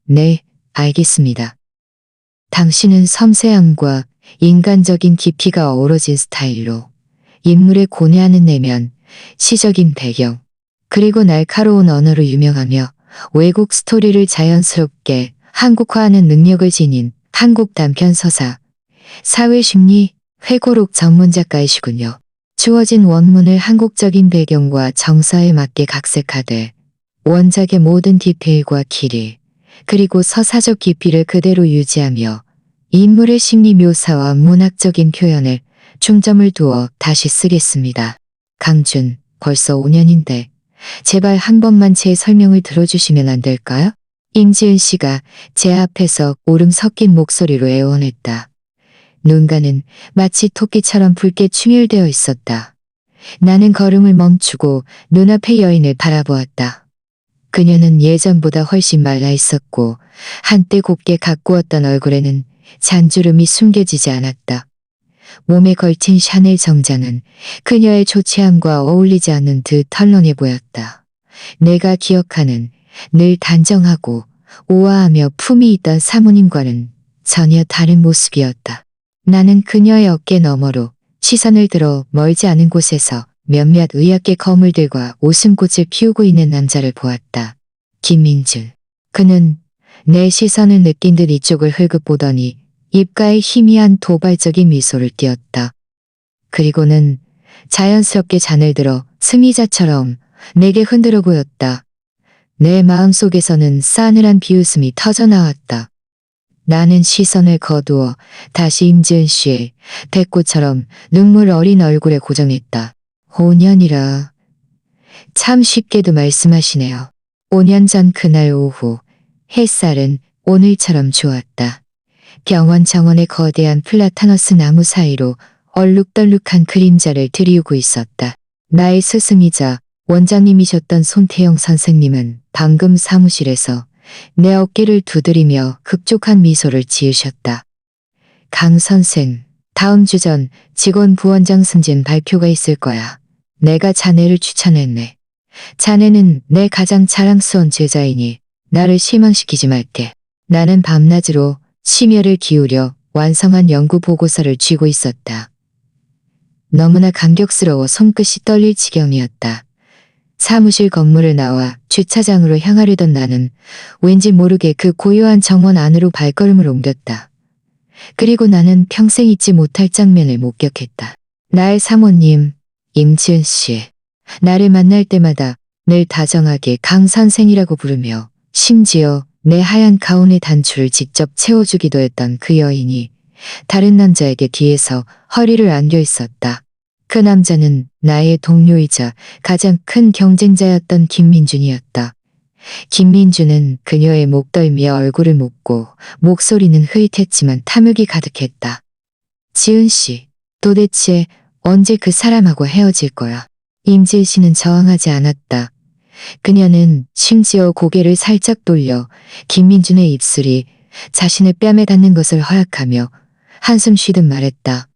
네, 알겠습니다. 당신은 섬세함과 인간적인 깊이가 어우러진 스타일로 인물의 고뇌하는 내면, 시적인 배경, 그리고 날카로운 언어로 유명하며 외국 스토리를 자연스럽게 한국화하는 능력을 지닌 한국 단편 서사, 사회심리, 회고록 전문 작가이시군요. 주어진 원문을 한국적인 배경과 정서에 맞게 각색하되 원작의 모든 디테일과 길이, 그리고 서사적 깊이를 그대로 유지하며 인물의 심리 묘사와 문학적인 표현을 중점을 두어 다시 쓰겠습니다. 강준, 벌써 5년인데 제발 한 번만 제 설명을 들어주시면 안 될까요? 임지은 씨가 제 앞에서 울음 섞인 목소리로 애원했다. 눈가는 마치 토끼처럼 붉게 충혈되어 있었다. 나는 걸음을 멈추고 눈앞의 여인을 바라보았다. 그녀는 예전보다 훨씬 말라 있었고 한때 곱게 가꾸었던 얼굴에는 잔주름이 숨겨지지 않았다. 몸에 걸친 샤넬 정장은 그녀의 조치함과 어울리지 않는 듯 털렁해 보였다. 내가 기억하는 늘 단정하고 우아하며 품이 있던 사모님과는 전혀 다른 모습이었다. 나는 그녀의 어깨 너머로 시선을 들어 멀지 않은 곳에서 몇몇 의약계 거물들과 웃음꽃을 피우고 있는 남자를 보았다. 김민준. 그는 내 시선을 느낀 듯 이쪽을 흘끗 보더니 입가에 희미한 도발적인 미소를 띄었다. 그리고는 자연스럽게 잔을 들어 승희자처럼 내게 흔들어 보였다. 내 마음속에서는 싸늘한 비웃음이 터져나왔다. 나는 시선을 거두어 다시 임지은 씨의 백구처럼 눈물 어린 얼굴에 고정했다. 5년이라 참 쉽게도 말씀하시네요. 5년 전 그날 오후 햇살은 오늘처럼 좋았다. 병원 정원의 거대한 플라타너스 나무 사이로 얼룩덜룩한 그림자를 들이우고 있었다. 나의 스승이자 원장님이셨던 손태영 선생님은 방금 사무실에서 내 어깨를 두드리며 급족한 미소를 지으셨다. 강 선생, 다음 주 전 직원 부원장 승진 발표가 있을 거야. 내가 자네를 추천했네. 자네는 내 가장 자랑스러운 제자이니 나를 실망시키지 말게. 나는 밤낮으로 심혈을 기울여 완성한 연구 보고서를 쥐고 있었다. 너무나 감격스러워 손끝이 떨릴 지경이었다. 사무실 건물을 나와 주차장으로 향하려던 나는 왠지 모르게 그 고요한 정원 안으로 발걸음을 옮겼다. 그리고 나는 평생 잊지 못할 장면을 목격했다. 나의 사모님, 임지은 씨. 나를 만날 때마다 늘 다정하게 강 선생이라고 부르며 심지어 내 하얀 가운의 단추를 직접 채워주기도 했던 그 여인이 다른 남자에게 뒤에서 허리를 안겨 있었다. 그 남자는 나의 동료이자 가장 큰 경쟁자였던 김민준이었다. 김민준은 그녀의 목덜미에 얼굴을 묻고 목소리는 흐릿했지만 탐욕이 가득했다. 지은 씨, 도대체 언제 그 사람하고 헤어질 거야? 임지은 씨는 저항하지 않았다. 그녀는 심지어 고개를 살짝 돌려 김민준의 입술이 자신의 뺨에 닿는 것을 허락하며 한숨 쉬듯 말했다.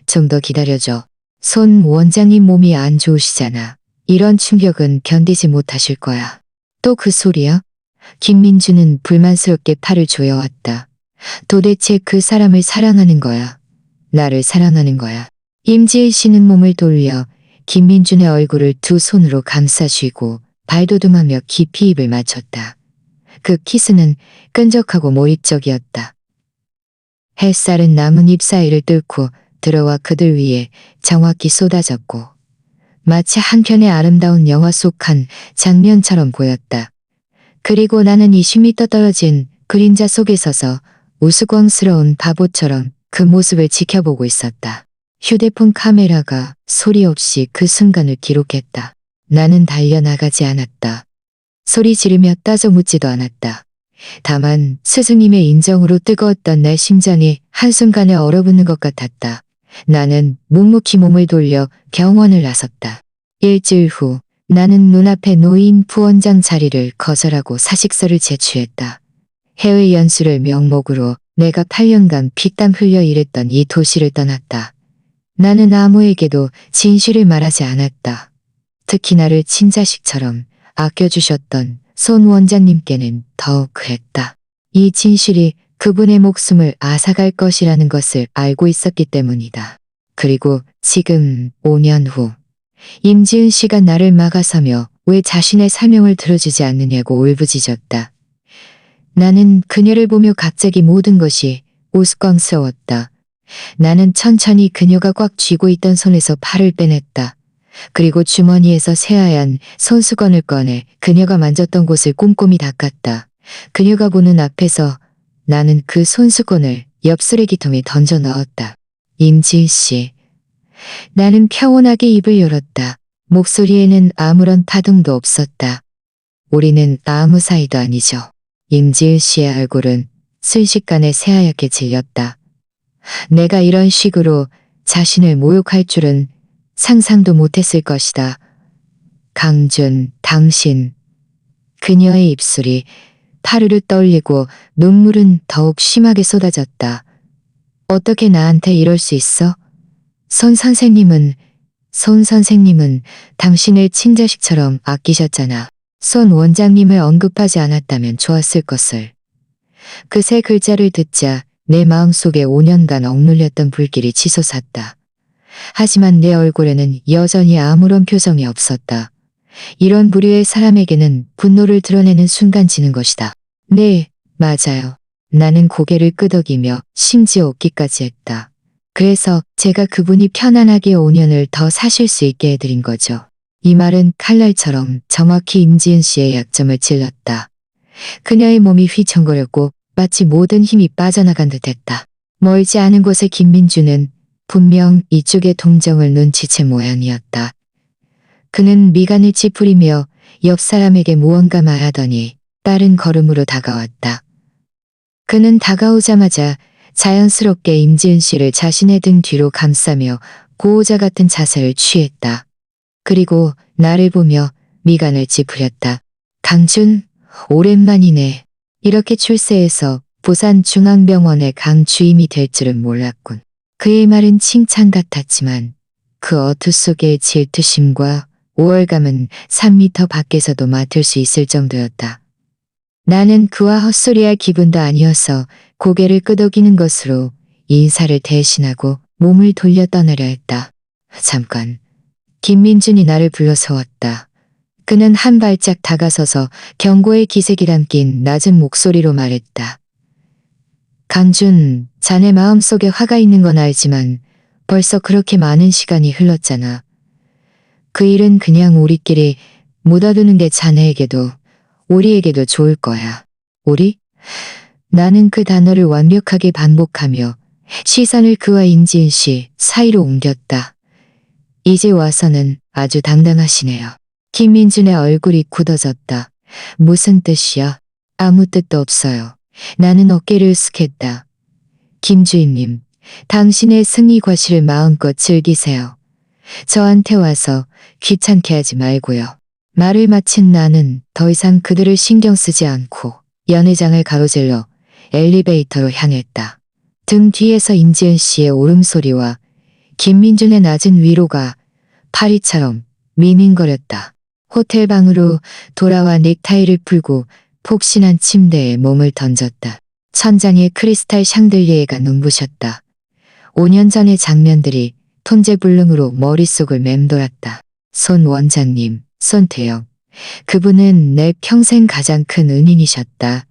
좀 더 기다려줘. 손 원장님 몸이 안 좋으시잖아. 이런 충격은 견디지 못하실 거야. 또 그 소리야? 김민준은 불만스럽게 팔을 조여왔다. 도대체 그 사람을 사랑하는 거야. 나를 사랑하는 거야. 임지혜 씨는 몸을 돌려 김민준의 얼굴을 두 손으로 감싸쥐고 발돋움하며 깊이 입을 맞췄다. 그 키스는 끈적하고 몰입적이었다. 햇살은 나뭇잎 사이를 뚫고 들어와 그들 위에 정확히 쏟아졌고 마치 한 편의 아름다운 영화 속 한 장면처럼 보였다. 그리고 나는 20m 떨어진 그림자 속에 서서 우스꽝스러운 바보처럼 그 모습을 지켜보고 있었다. 휴대폰 카메라가 소리 없이 그 순간을 기록했다. 나는 달려나가지 않았다. 소리 지르며 따져 묻지도 않았다. 다만 스승님의 인정으로 뜨거웠던 내 심장이 한순간에 얼어붙는 것 같았다. 나는 묵묵히 몸을 돌려 병원을 나섰다. 일주일 후 나는 눈앞에 놓인 부원장 자리를 거절하고 사직서를 제출했다. 해외 연수를 명목으로 내가 8년간 피땀 흘려 일했던 이 도시를 떠났다. 나는 아무에게도 진실을 말하지 않았다. 특히 나를 친자식처럼 아껴주셨던 손 원장님께는 더욱 그랬다. 이 진실이 그분의 목숨을 앗아갈 것이라는 것을 알고 있었기 때문이다. 그리고 지금 5년 후 임지은 씨가 나를 막아서며 왜 자신의 설명을 들어주지 않느냐고 울부짖었다. 나는 그녀를 보며 갑자기 모든 것이 우스꽝스러웠다. 나는 천천히 그녀가 꽉 쥐고 있던 손에서 팔을 빼냈다. 그리고 주머니에서 새하얀 손수건을 꺼내 그녀가 만졌던 곳을 꼼꼼히 닦았다. 그녀가 보는 앞에서 나는 그 손수건을 옆 쓰레기통에 던져 넣었다. 임지은 씨. 나는 평온하게 입을 열었다. 목소리에는 아무런 파동도 없었다. 우리는 아무 사이도 아니죠. 임지은 씨의 얼굴은 순식간에 새하얗게 질렸다. 내가 이런 식으로 자신을 모욕할 줄은 상상도 못했을 것이다. 강준, 당신. 그녀의 입술이 파르르 떨리고 눈물은 더욱 심하게 쏟아졌다. 어떻게 나한테 이럴 수 있어? 손 선생님은 당신을 친자식처럼 아끼셨잖아. 손 원장님을 언급하지 않았다면 좋았을 것을. 그 세 글자를 듣자 내 마음속에 5년간 억눌렸던 불길이 치솟았다. 하지만 내 얼굴에는 여전히 아무런 표정이 없었다. 이런 부류의 사람에게는 분노를 드러내는 순간 지는 것이다. 네, 맞아요. 나는 고개를 끄덕이며 심지어 웃기까지 했다. 그래서 제가 그분이 편안하게 5년을 더 사실 수 있게 해드린 거죠. 이 말은 칼날처럼 정확히 임지은 씨의 약점을 찔렀다. 그녀의 몸이 휘청거렸고 마치 모든 힘이 빠져나간 듯했다. 멀지 않은 곳에 김민주는 분명 이쪽의 동정을 눈치챈 모양이었다. 그는 미간을 찌푸리며 옆 사람에게 무언가 말하더니 빠른 걸음으로 다가왔다. 그는 다가오자마자 자연스럽게 임지은 씨를 자신의 등 뒤로 감싸며 고호자 같은 자세를 취했다. 그리고 나를 보며 미간을 찌푸렸다. 강준, 오랜만이네. 이렇게 출세해서 부산중앙병원의 강 주임이 될 줄은 몰랐군. 그의 말은 칭찬 같았지만 그 어투 속의 질투심과 우월감은 3미터 밖에서도 맡을 수 있을 정도였다. 나는 그와 헛소리할 기분도 아니어서 고개를 끄덕이는 것으로 인사를 대신하고 몸을 돌려 떠나려 했다. 잠깐. 김민준이 나를 불러세웠다. 그는 한 발짝 다가서서 경고의 기색이 담긴 낮은 목소리로 말했다. 강준, 자네 마음속에 화가 있는 건 알지만 벌써 그렇게 많은 시간이 흘렀잖아. 그 일은 그냥 우리끼리 묻어두는 게 자네에게도 우리에게도 좋을 거야. 우리? 나는 그 단어를 완벽하게 반복하며 시선을 그와 임지은 씨 사이로 옮겼다. 이제 와서는 아주 당당하시네요. 김민준의 얼굴이 굳어졌다. 무슨 뜻이야? 아무 뜻도 없어요. 나는 어깨를 으쓱했다. 김주임님, 당신의 승리 과실을 마음껏 즐기세요. 저한테 와서 귀찮게 하지 말고요. 말을 마친 나는 더 이상 그들을 신경 쓰지 않고 연회장을 가로질러 엘리베이터로 향했다. 등 뒤에서 임지은 씨의 울음소리와 김민준의 낮은 위로가 파리처럼 미민거렸다. 호텔 방으로 돌아와 넥타이를 풀고 폭신한 침대에 몸을 던졌다. 천장에 크리스탈 샹들리에가 눈부셨다. 5년 전의 장면들이 톤제불능으로 머릿속을 맴돌았다. 손 원장님, 손태영. 그분은 내 평생 가장 큰 은인이셨다.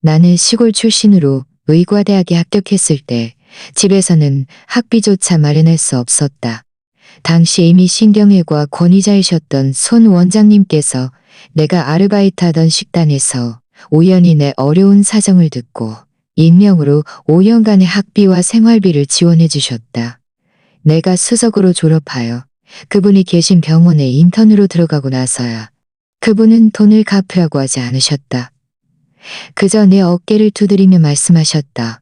나는 시골 출신으로 의과대학에 합격했을 때 집에서는 학비조차 마련할 수 없었다. 당시 이미 신경외과 권위자이셨던 손 원장님께서 내가 아르바이트하던 식당에서 우연히 내 어려운 사정을 듣고 익명으로 5년간의 학비와 생활비를 지원해 주셨다. 내가 수석으로 졸업하여 그분이 계신 병원에 인턴으로 들어가고 나서야 그분은 돈을 갚으라고 하지 않으셨다. 그저 내 어깨를 두드리며 말씀하셨다.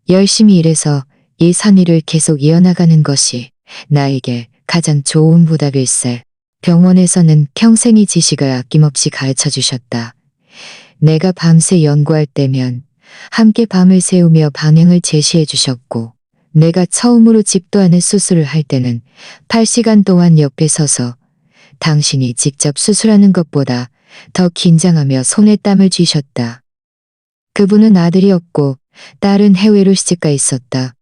열심히 일해서 이 선의를 계속 이어나가는 것이 나에게 가장 좋은 보답일세. 병원에서는 평생의 지식을 아낌없이 가르쳐 주셨다. 내가 밤새 연구할 때면 함께 밤을 새우며 방향을 제시해 주셨고, 내가 처음으로 집도 안에 수술을 할 때는 8시간 동안 옆에 서서 당신이 직접 수술하는 것보다 더 긴장하며 손에 땀을 쥐셨다. 그분은 아들이었고 딸은 해외로 시집가 있었다.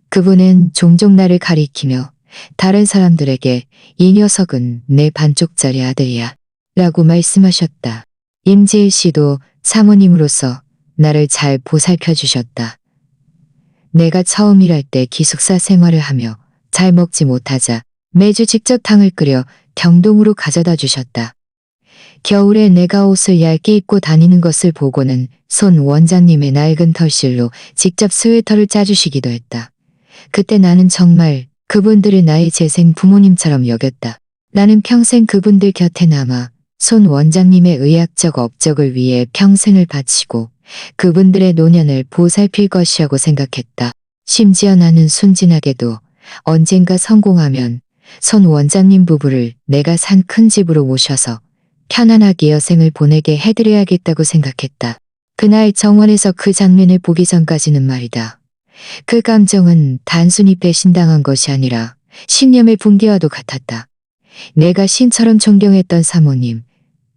그분은 종종 나를 가리키며 다른 사람들에게 이 녀석은 내 반쪽짜리 아들이야 라고 말씀하셨다. 임지일 씨도 사모님으로서 나를 잘 보살펴 주셨다. 내가 처음 일할 때 기숙사 생활을 하며 잘 먹지 못하자 매주 직접 탕을 끓여 병동으로 가져다 주셨다. 겨울에 내가 옷을 얇게 입고 다니는 것을 보고는 손 원장님의 낡은 털실로 직접 스웨터를 짜주시기도 했다. 그때 나는 정말 그분들을 나의 재생 부모님처럼 여겼다. 나는 평생 그분들 곁에 남아 손 원장님의 의학적 업적을 위해 평생을 바치고 그분들의 노년을 보살필 것이라고 생각했다. 심지어 나는 순진하게도 언젠가 성공하면 손 원장님 부부를 내가 산 큰 집으로 모셔서 편안하게 여생을 보내게 해드려야겠다고 생각했다. 그날 정원에서 그 장면을 보기 전까지는 말이다. 그 감정은 단순히 배신당한 것이 아니라 신념의 붕괴와도 같았다. 내가 신처럼 존경했던 사모님,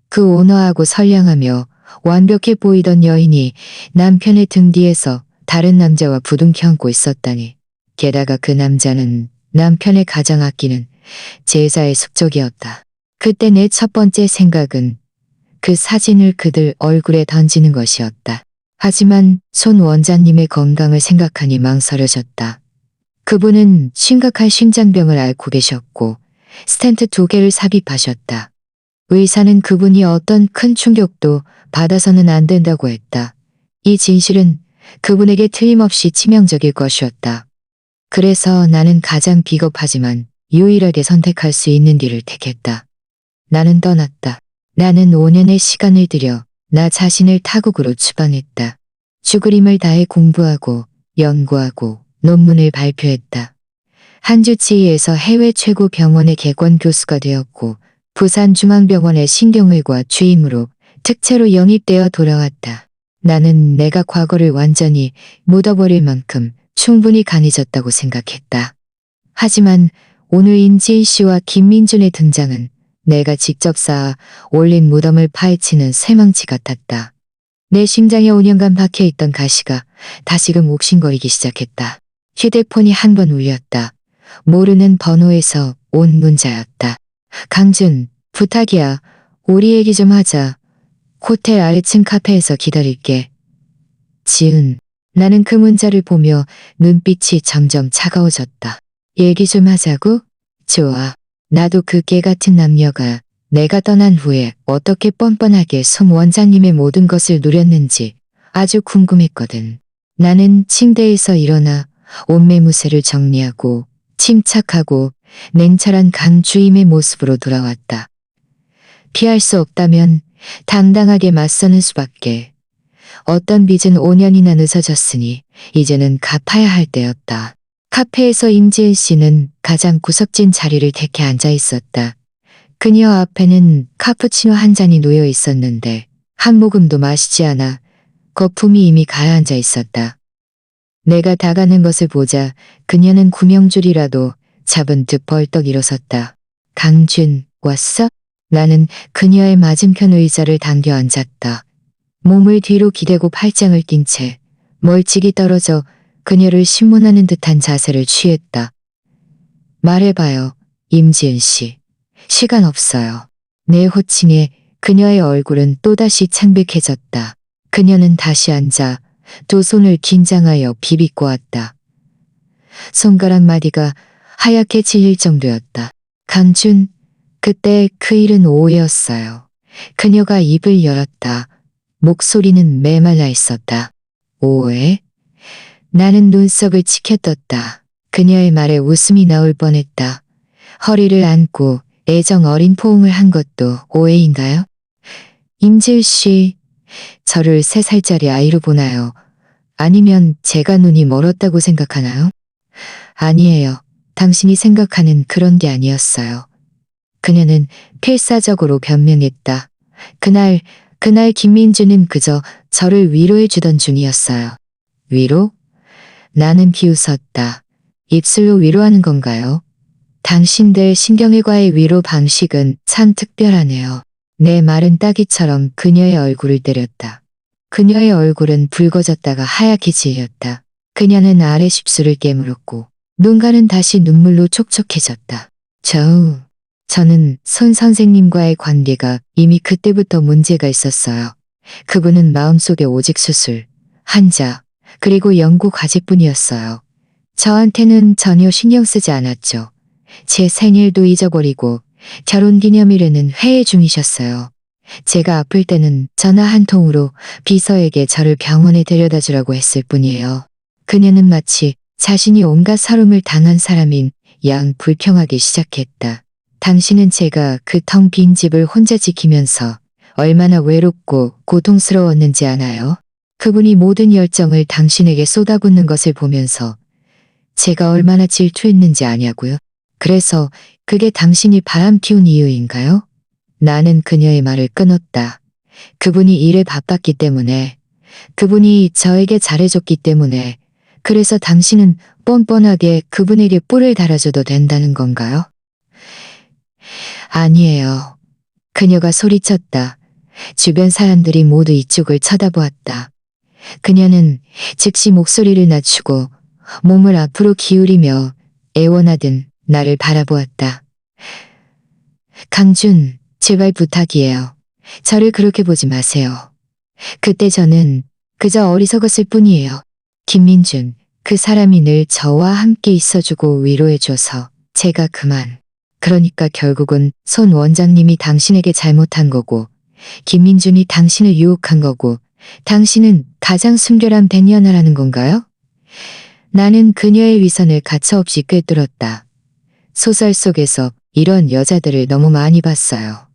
그 온화하고 선량하며 완벽해 보이던 여인이 남편의 등 뒤에서 다른 남자와 부둥켜 안고 있었다니. 게다가 그 남자는 남편의 가장 아끼는 제자의 숙적이었다. 그때 내 첫 번째 생각은 그 사진을 그들 얼굴에 던지는 것이었다. 하지만 손 원장님의 건강을 생각하니 망설여졌다. 그분은 심각한 심장병을 앓고 계셨고 스텐트 2개를 삽입하셨다. 의사는 그분이 어떤 큰 충격도 받아서는 안 된다고 했다. 이 진실은 그분에게 틀림없이 치명적일 것이었다. 그래서 나는 가장 비겁하지만 유일하게 선택할 수 있는 길을 택했다. 나는 떠났다. 나는 5년의 시간을 들여 나 자신을 타국으로 추방했다. 죽을 힘을 다해 공부하고 연구하고 논문을 발표했다. 한주치의에서 해외 최고 병원의 객원 교수가 되었고 부산중앙병원의 신경외과 주임으로 특채로 영입되어 돌아왔다. 나는 내가 과거를 완전히 묻어버릴 만큼 충분히 강해졌다고 생각했다. 하지만 오늘 임지일 씨와 김민준의 등장은 내가 직접 쌓아 올린 무덤을 파헤치는 쇠망치 같았다. 내 심장에 5년간 박혀있던 가시가 다시금 옥신거리기 시작했다. 휴대폰이 한 번 울렸다. 모르는 번호에서 온 문자였다. 강준, 부탁이야. 우리 얘기 좀 하자. 호텔 아래층 카페에서 기다릴게. 지은. 나는 그 문자를 보며 눈빛이 점점 차가워졌다. 얘기 좀 하자고? 좋아. 나도 그 깨같은 남녀가 내가 떠난 후에 어떻게 뻔뻔하게 손 원장님의 모든 것을 누렸는지 아주 궁금했거든. 나는 침대에서 일어나 옷매무새를 정리하고 침착하고 냉철한 강 주임의 모습으로 돌아왔다. 피할 수 없다면 당당하게 맞서는 수밖에. 어떤 빚은 5년이나 늦어졌으니 이제는 갚아야 할 때였다. 카페에서 임지은 씨는 가장 구석진 자리를 택해 앉아 있었다. 그녀 앞에는 카푸치노 한 잔이 놓여 있었는데 한 모금도 마시지 않아 거품이 이미 가라앉아 있었다. 내가 다가는 것을 보자 그녀는 구명줄이라도 잡은 듯 벌떡 일어섰다. 강준, 왔어? 나는 그녀의 맞은편 의자를 당겨 앉았다. 몸을 뒤로 기대고 팔짱을 낀 채 멀찍이 떨어져 그녀를 신문하는 듯한 자세를 취했다. 말해봐요, 임지은 씨. 시간 없어요. 내 호칭에 그녀의 얼굴은 또다시 창백해졌다. 그녀는 다시 앉아 두 손을 긴장하여 비비꼬았다. 손가락 마디가 하얗게 질릴 정도였다. 강준, 그때 그 일은 오해였어요. 그녀가 입을 열었다. 목소리는 메말라 있었다. 오해? 나는 눈썹을 치켜떴다. 그녀의 말에 웃음이 나올 뻔했다. 허리를 안고 애정 어린 포옹을 한 것도 오해인가요? 임지일 씨, 저를 3살짜리 아이로 보나요? 아니면 제가 눈이 멀었다고 생각하나요? 아니에요. 당신이 생각하는 그런 게 아니었어요. 그녀는 필사적으로 변명했다. 그날 김민주는 그저 저를 위로해 주던 중이었어요. 위로? 나는 비웃었다. 입술로 위로하는 건가요? 당신들 신경외과의 위로 방식은 참 특별하네요. 내 말은 따귀처럼 그녀의 얼굴을 때렸다. 그녀의 얼굴은 붉어졌다가 하얗게 질렸다. 그녀는 아래 십술을 깨물었고 눈가는 다시 눈물로 촉촉해졌다. 저는 손 선생님과의 관계가 이미 그때부터 문제가 있었어요. 그분은 마음속에 오직 수술, 환자, 그리고 연구 과제뿐이었어요. 저한테는 전혀 신경 쓰지 않았죠. 제 생일도 잊어버리고 결혼기념일에는 회의 중이셨어요. 제가 아플 때는 전화 한 통으로 비서에게 저를 병원에 데려다 주라고 했을 뿐이에요. 그녀는 마치 자신이 온갖 살움을 당한 사람인 양 불평하기 시작했다. 당신은 제가 그 텅 빈 집을 혼자 지키면서 얼마나 외롭고 고통스러웠는지 아나요? 그분이 모든 열정을 당신에게 쏟아붓는 것을 보면서 제가 얼마나 질투했는지 아냐고요? 그래서 그게 당신이 바람 피운 이유인가요? 나는 그녀의 말을 끊었다. 그분이 일에 바빴기 때문에, 그분이 저에게 잘해줬기 때문에, 그래서 당신은 뻔뻔하게 그분에게 뿔을 달아줘도 된다는 건가요? 아니에요. 그녀가 소리쳤다. 주변 사람들이 모두 이쪽을 쳐다보았다. 그녀는 즉시 목소리를 낮추고 몸을 앞으로 기울이며 애원하듯 나를 바라보았다. 강준, 제발 부탁이에요. 저를 그렇게 보지 마세요. 그때 저는 그저 어리석었을 뿐이에요. 김민준, 그 사람이 늘 저와 함께 있어주고 위로해줘서 제가 그만. 그러니까 결국은 손 원장님이 당신에게 잘못한 거고 김민준이 당신을 유혹한 거고 당신은 가장 순결한 백년아라는 건가요? 나는 그녀의 위선을 가차없이 꿰뚫었다. 소설 속에서 이런 여자들을 너무 많이 봤어요.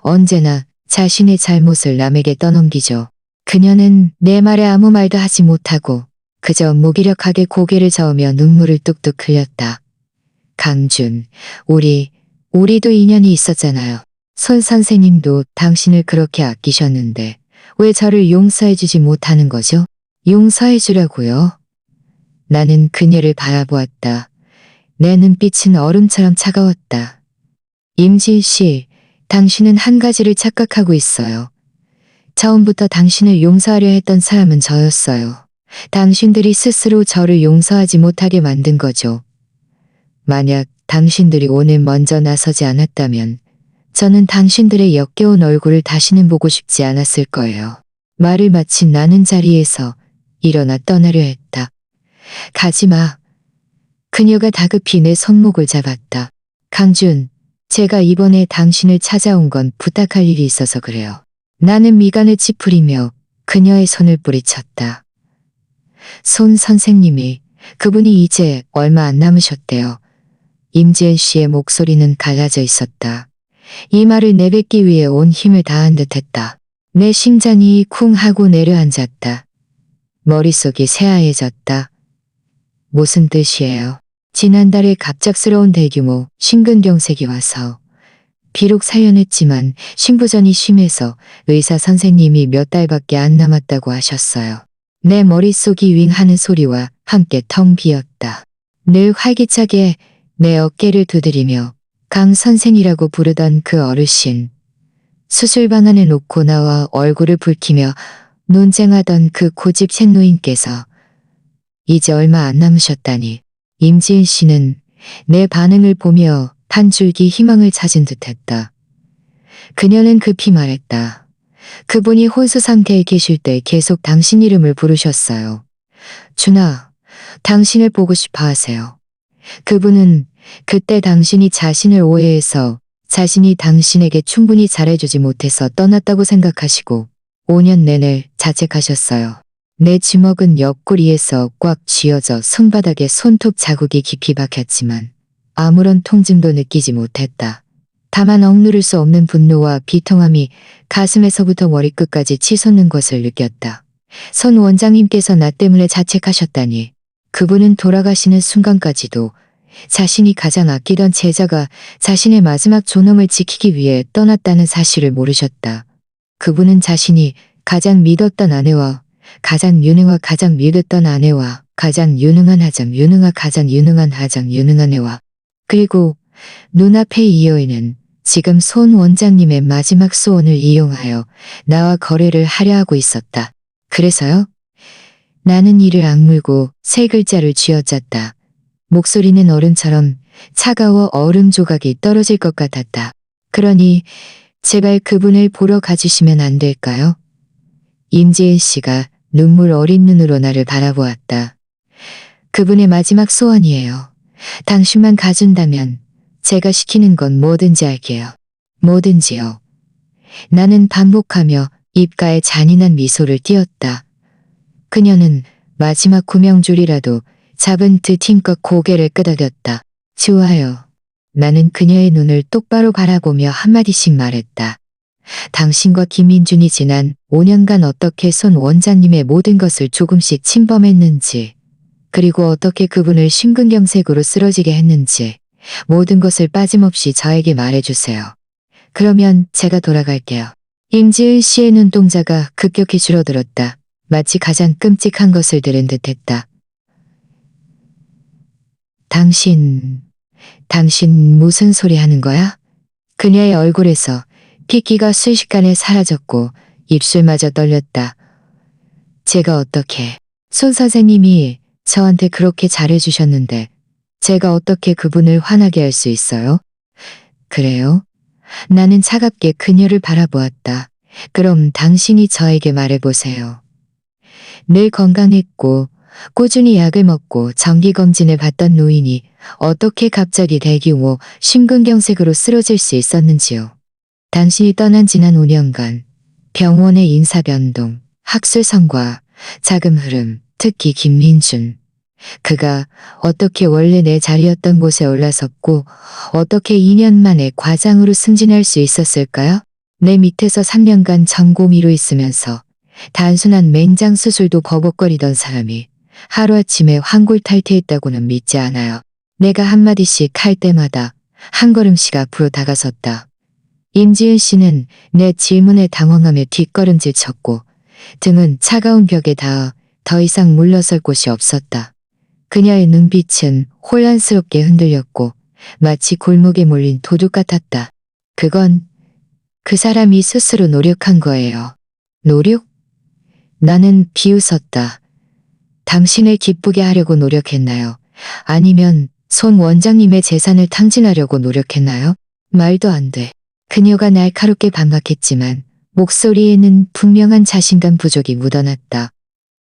언제나 자신의 잘못을 남에게 떠넘기죠. 그녀는 내 말에 아무 말도 하지 못하고 그저 무기력하게 고개를 저으며 눈물을 뚝뚝 흘렸다. 강준, 우리도 인연이 있었잖아요. 손 선생님도 당신을 그렇게 아끼셨는데 왜 저를 용서해주지 못하는 거죠? 용서해주라고요? 나는 그녀를 바라보았다. 내 눈빛은 얼음처럼 차가웠다. 임지일 씨, 당신은 한 가지를 착각하고 있어요. 처음부터 당신을 용서하려 했던 사람은 저였어요. 당신들이 스스로 저를 용서하지 못하게 만든 거죠. 만약 당신들이 오늘 먼저 나서지 않았다면 저는 당신들의 역겨운 얼굴을 다시는 보고 싶지 않았을 거예요. 말을 마친 나는 자리에서 일어나 떠나려 했다. 가지마. 그녀가 다급히 내 손목을 잡았다. 강준, 제가 이번에 당신을 찾아온 건 부탁할 일이 있어서 그래요. 나는 미간을 찌푸리며 그녀의 손을 뿌리쳤다. 손 선생님이, 그분이 이제 얼마 안 남으셨대요. 임지은 씨의 목소리는 갈라져 있었다. 이 말을 내뱉기 위해 온 힘을 다한 듯했다. 내 심장이 쿵 하고 내려앉았다. 머릿속이 새하얘졌다. 무슨 뜻이에요? 지난달에 갑작스러운 대규모 심근경색이 와서 비록 살려냈지만 신부전이 심해서 의사 선생님이 몇 달밖에 안 남았다고 하셨어요. 내 머릿속이 윙 하는 소리와 함께 텅 비었다. 늘 활기차게 내 어깨를 두드리며 강 선생이라고 부르던 그 어르신. 수술방 안에 놓고 나와 얼굴을 붉히며 논쟁하던 그 고집 쇳노인께서 이제 얼마 안 남으셨다니. 임지은 씨는 내 반응을 보며 한 줄기 희망을 찾은 듯했다. 그녀는 급히 말했다. 그분이 혼수 상태에 계실 때 계속 당신 이름을 부르셨어요. 준아, 당신을 보고 싶어 하세요. 그분은 그때 당신이 자신을 오해해서 자신이 당신에게 충분히 잘해주지 못해서 떠났다고 생각하시고 5년 내내 자책하셨어요. 내 주먹은 옆구리에서 꽉 쥐어져 손바닥에 손톱 자국이 깊이 박혔지만 아무런 통증도 느끼지 못했다. 다만 억누를 수 없는 분노와 비통함이 가슴에서부터 머리끝까지 치솟는 것을 느꼈다. 손 원장님께서 나 때문에 자책하셨다니. 그분은 돌아가시는 순간까지도 자신이 가장 아끼던 제자가 자신의 마지막 존엄을 지키기 위해 떠났다는 사실을 모르셨다. 그분은 자신이 가장 믿었던 아내와 가장 유능한 가장 믿었던 아내와 가장 유능한 하장 유능한 가장 유능한 하장 유능한 애와 그리고 눈앞의 이 여인은 지금 손 원장님의 마지막 소원을 이용하여 나와 거래를 하려 하고 있었다. 그래서요? 나는 이를 악물고 세 글자를 쥐어짰다. 목소리는 얼음처럼 차가워 얼음 조각이 떨어질 것 같았다. 그러니 제발 그분을 보러 가주시면 안 될까요? 임지은 씨가 눈물 어린 눈으로 나를 바라보았다. 그분의 마지막 소원이에요. 당신만 가준다면 제가 시키는 건 뭐든지 할게요. 뭐든지요. 나는 반복하며 입가에 잔인한 미소를 띄었다. 그녀는 마지막 구명줄이라도 잡은 듯 힘껏 고개를 끄덕였다. 좋아요. 나는 그녀의 눈을 똑바로 바라보며 한마디씩 말했다. 당신과 김민준이 지난 5년간 어떻게 손 원장님의 모든 것을 조금씩 침범했는지, 그리고 어떻게 그분을 심근경색으로 쓰러지게 했는지 모든 것을 빠짐없이 저에게 말해주세요. 그러면 제가 돌아갈게요. 임지은 씨의 눈동자가 급격히 줄어들었다. 마치 가장 끔찍한 것을 들은 듯했다. 당신 무슨 소리 하는 거야? 그녀의 얼굴에서 핏기가 순식간에 사라졌고 입술마저 떨렸다. 제가 어떻게, 손 선생님이 저한테 그렇게 잘해주셨는데 제가 어떻게 그분을 화나게 할 수 있어요? 그래요? 나는 차갑게 그녀를 바라보았다. 그럼 당신이 저에게 말해보세요. 늘 건강했고 꾸준히 약을 먹고 정기검진을 받던 노인이 어떻게 갑자기 대규모 심근경색으로 쓰러질 수 있었는지요. 당신이 떠난 지난 5년간 병원의 인사변동, 학술성과 자금 흐름, 특히 김민준. 그가 어떻게 원래 내 자리였던 곳에 올라섰고 어떻게 2년 만에 과장으로 승진할 수 있었을까요? 내 밑에서 3년간 전고미로 있으면서 단순한 맹장 수술도 버벅거리던 사람이 하루아침에 환골탈태했다고는 믿지 않아요. 내가 한마디씩 할 때마다 한 걸음씩 앞으로 다가섰다. 임지은 씨는 내 질문에 당황하며 뒷걸음질 쳤고 등은 차가운 벽에 닿아 더 이상 물러설 곳이 없었다. 그녀의 눈빛은 혼란스럽게 흔들렸고 마치 골목에 몰린 도둑 같았다. 그건 그 사람이 스스로 노력한 거예요. 노력? 나는 비웃었다. 당신을 기쁘게 하려고 노력했나요? 아니면 손 원장님의 재산을 탕진하려고 노력했나요? 말도 안 돼. 그녀가 날카롭게 반박했지만 목소리에는 분명한 자신감 부족이 묻어났다.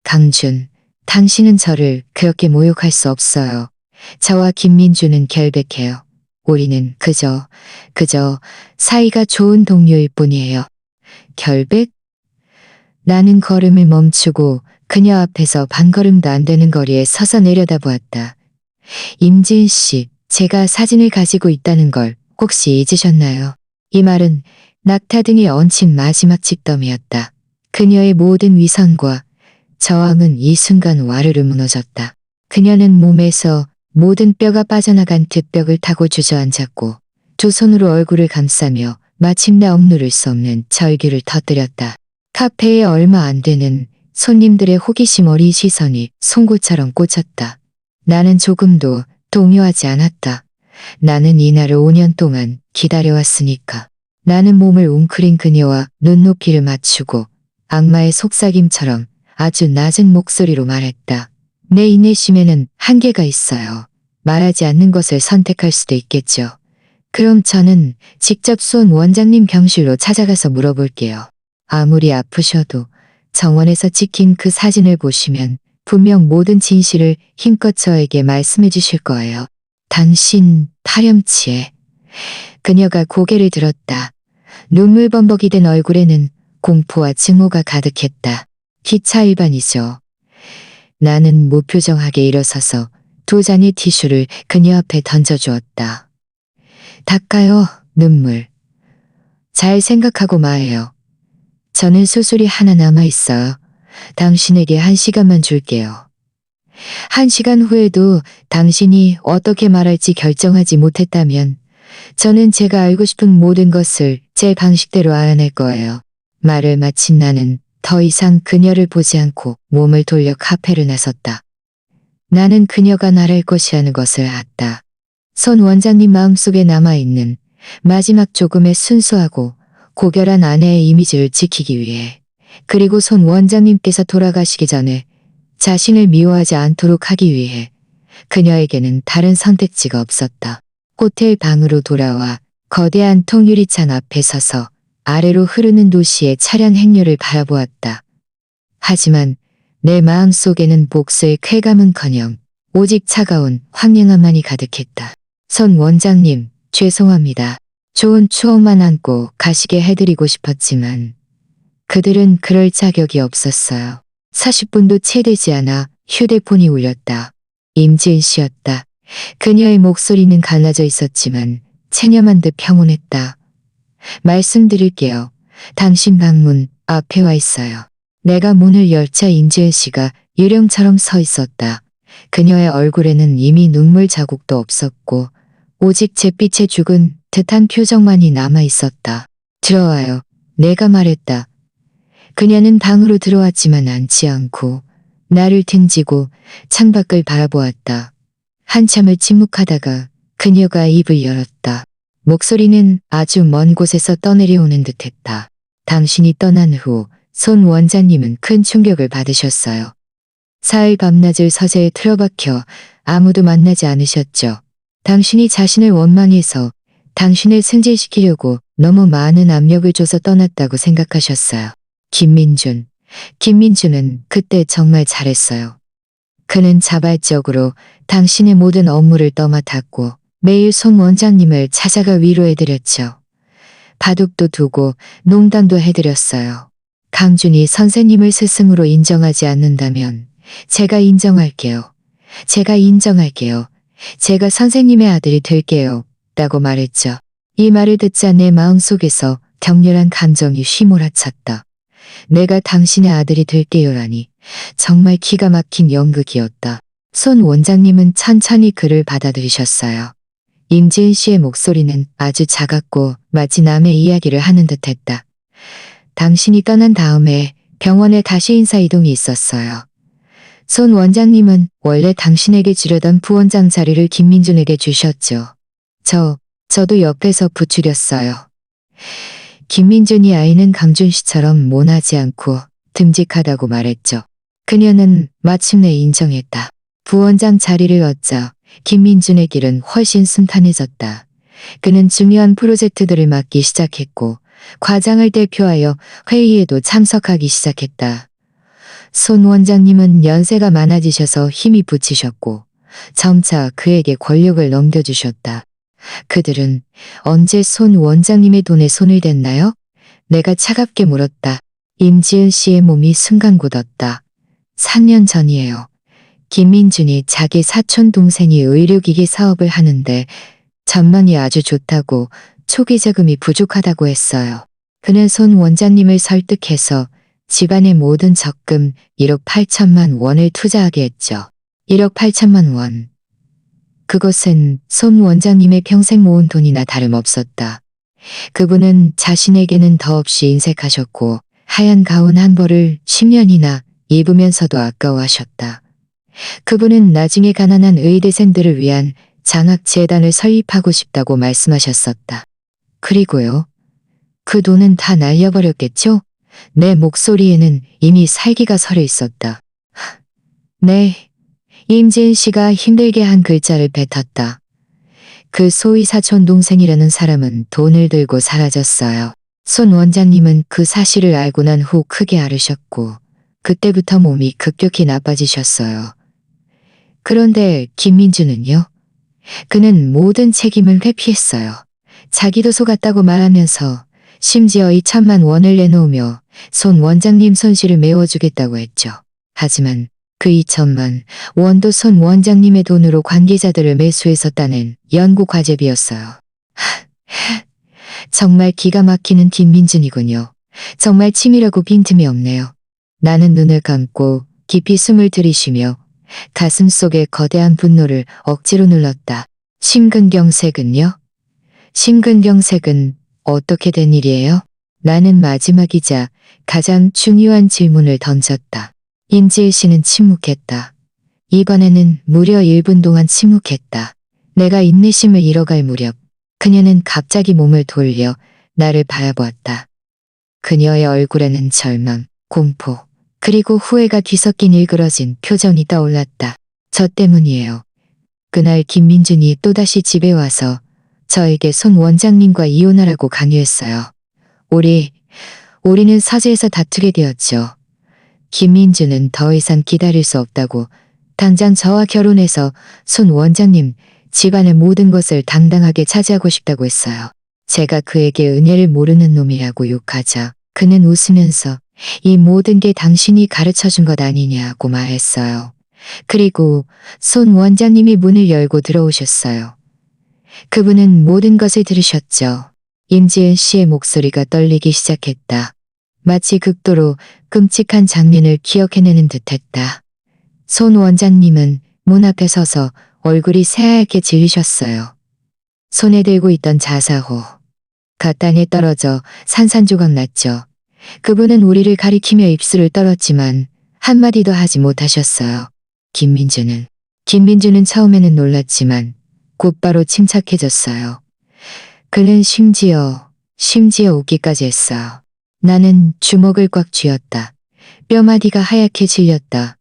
강준, 당신은 저를 그렇게 모욕할 수 없어요. 저와 김민주는 결백해요. 우리는 그저 사이가 좋은 동료일 뿐이에요. 결백? 나는 걸음을 멈추고 그녀 앞에서 반걸음도 안 되는 거리에 서서 내려다보았다. 임지은 씨, 제가 사진을 가지고 있다는 걸 혹시 잊으셨나요? 이 말은 낙타 등에 얹힌 마지막 집더미였다. 그녀의 모든 위선과 저항은 이 순간 와르르 무너졌다. 그녀는 몸에서 모든 뼈가 빠져나간 듯 벽을 타고 주저앉았고 두 손으로 얼굴을 감싸며 마침내 억누를 수 없는 절규를 터뜨렸다. 카페에 얼마 안 되는 손님들의 호기심 어린 시선이 송곳처럼 꽂혔다. 나는 조금도 동요하지 않았다. 나는 이날을 5년 동안 기다려왔으니까. 나는 몸을 웅크린 그녀와 눈높이를 맞추고 악마의 속삭임처럼 아주 낮은 목소리로 말했다. 내 인내심에는 한계가 있어요. 말하지 않는 것을 선택할 수도 있겠죠. 그럼 저는 직접 수원 원장님 병실로 찾아가서 물어볼게요. 아무리 아프셔도 정원에서 찍힌 그 사진을 보시면 분명 모든 진실을 힘껏 저에게 말씀해 주실 거예요. 당신 파렴치해. 그녀가 고개를 들었다. 눈물범벅이 된 얼굴에는 공포와 증오가 가득했다. 기차 일반이죠. 나는 무표정하게 일어서서 두 장의 티슈를 그녀 앞에 던져주었다. 닦아요, 눈물. 잘 생각하고 말해요. 저는 수술이 하나 남아있어요. 당신에게 1시간만 줄게요. 1시간 후에도 당신이 어떻게 말할지 결정하지 못했다면 저는 제가 알고 싶은 모든 것을 제 방식대로 알아낼 거예요. 말을 마친 나는 더 이상 그녀를 보지 않고 몸을 돌려 카페를 나섰다. 나는 그녀가 나를 것이라는 것을 알았다. 손 원장님 마음속에 남아있는 마지막 조금의 순수하고 고결한 아내의 이미지를 지키기 위해 그리고 손 원장님께서 돌아가시기 전에 자신을 미워하지 않도록 하기 위해 그녀에게는 다른 선택지가 없었다. 호텔 방으로 돌아와 거대한 통유리창 앞에 서서 아래로 흐르는 도시의 차량 행렬을 바라보았다. 하지만 내 마음속에는 복수의 쾌감은커녕 오직 차가운 황량함만이 가득했다. 손 원장님, 죄송합니다. 좋은 추억만 안고 가시게 해드리고 싶었지만 그들은 그럴 자격이 없었어요. 40분도 채 되지 않아 휴대폰이 울렸다. 임지은 씨였다. 그녀의 목소리는 갈라져 있었지만 체념한 듯 평온했다. 말씀드릴게요. 당신 방문 앞에 와 있어요. 내가 문을 열자 임지은 씨가 유령처럼 서 있었다. 그녀의 얼굴에는 이미 눈물 자국도 없었고 오직 잿빛에 죽은 듯한 표정만이 남아 있었다. 들어와요. 내가 말했다. 그녀는 방으로 들어왔지만 앉지 않고 나를 등지고 창밖을 바라보았다. 한참을 침묵하다가 그녀가 입을 열었다. 목소리는 아주 먼 곳에서 떠내려오는 듯했다. 당신이 떠난 후 손 원장님은 큰 충격을 받으셨어요. 사흘 밤낮을 서재에 틀어박혀 아무도 만나지 않으셨죠. 당신이 자신을 원망해서 당신을 승진시키려고 너무 많은 압력을 줘서 떠났다고 생각하셨어요. 김민준은 그때 정말 잘했어요. 그는 자발적으로 당신의 모든 업무를 떠맡았고 매일 손 원장님을 찾아가 위로해드렸죠. 바둑도 두고 농담도 해드렸어요. 강준이 선생님을 스승으로 인정하지 않는다면 제가 인정할게요. 제가 선생님의 아들이 될게요. 라고 말했죠. 이 말을 듣자 내 마음속에서 격렬한 감정이 휘몰아쳤다. 내가 당신의 아들이 될게요라니 정말 기가 막힌 연극이었다. 손 원장님은 천천히 그를 받아들이셨어요. 임지은 씨의 목소리는 아주 작았고 마치 남의 이야기를 하는 듯했다. 당신이 떠난 다음에 병원에 다시 인사이동이 있었어요. 손 원장님은 원래 당신에게 주려던 부원장 자리를 김민준에게 주셨죠. 저도 옆에서 부추렸어요. 김민준이 아이는 강준 씨처럼 모나지 않고 듬직하다고 말했죠. 그녀는 마침내 인정했다. 부원장 자리를 얻자 김민준의 길은 훨씬 순탄해졌다. 그는 중요한 프로젝트들을 맡기 시작했고 과장을 대표하여 회의에도 참석하기 시작했다. 손 원장님은 연세가 많아지셔서 힘이 붙이셨고 점차 그에게 권력을 넘겨주셨다. 그들은 언제 손 원장님의 돈에 손을 댔나요? 내가 차갑게 물었다. 임지은 씨의 몸이 순간 굳었다. 3년 전이에요. 김민준이 자기 사촌 동생이 의료기기 사업을 하는데 전망이 아주 좋다고 초기 자금이 부족하다고 했어요. 그는 손 원장님을 설득해서 집안의 모든 적금 1억 8천만 원을 투자하게 했죠. 1억 8천만 원. 그것은 손 원장님의 평생 모은 돈이나 다름없었다. 그분은 자신에게는 더없이 인색하셨고 하얀 가운 한 벌을 10년이나 입으면서도 아까워하셨다. 그분은 나중에 가난한 의대생들을 위한 장학재단을 설립하고 싶다고 말씀하셨었다. 그리고요. 그 돈은 다 날려버렸겠죠? 내 목소리에는 이미 살기가 서려 있었다. 네. 임지은 씨가 힘들게 한 글자를 뱉었다. 그 소위 사촌 동생이라는 사람은 돈을 들고 사라졌어요. 손 원장님은 그 사실을 알고 난 후 크게 앓으셨고 그때부터 몸이 급격히 나빠지셨어요. 그런데 김민준은요? 그는 모든 책임을 회피했어요. 자기도 속았다고 말하면서 심지어 2천만 원을 내놓으며 손 원장님 손실을 메워주겠다고 했죠. 하지만 그 2천만 원도 손 원장님의 돈으로 관계자들을 매수해서 따낸 연구 과제비였어요. 정말 기가 막히는 김민준이군요. 정말 치밀하고 빈틈이 없네요. 나는 눈을 감고 깊이 숨을 들이쉬며 가슴 속에 거대한 분노를 억지로 눌렀다. 심근경색은요? 심근경색은 어떻게 된 일이에요? 나는 마지막이자 가장 중요한 질문을 던졌다. 임지일 씨는 침묵했다. 이번에는 무려 1분 동안 침묵했다. 내가 인내심을 잃어갈 무렵 그녀는 갑자기 몸을 돌려 나를 바라보았다. 그녀의 얼굴에는 절망, 공포, 그리고 후회가 뒤섞인 일그러진 표정이 떠올랐다. 저 때문이에요. 그날 김민준이 또다시 집에 와서 저에게 손 원장님과 이혼하라고 강요했어요. 우리는 사제에서 다투게 되었죠. 김민준은 더 이상 기다릴 수 없다고 당장 저와 결혼해서 손 원장님 집안의 모든 것을 당당하게 차지하고 싶다고 했어요. 제가 그에게 은혜를 모르는 놈이라고 욕하자 그는 웃으면서 이 모든 게 당신이 가르쳐준 것 아니냐고 말했어요. 그리고 손 원장님이 문을 열고 들어오셨어요. 그분은 모든 것을 들으셨죠. 임지은 씨의 목소리가 떨리기 시작했다. 마치 극도로 끔찍한 장면을 기억해내는 듯했다. 손 원장님은 문 앞에 서서 얼굴이 새하얗게 질리셨어요. 손에 들고 있던 자사호. 갓땅에 떨어져 산산조각 났죠. 그분은 우리를 가리키며 입술을 떨었지만 한마디도 하지 못하셨어요. 김민주는 처음에는 놀랐지만 곧바로 침착해졌어요. 그는 심지어 웃기까지 했어요. 나는 주먹을 꽉 쥐었다. 뼈마디가 하얗게 질렸다.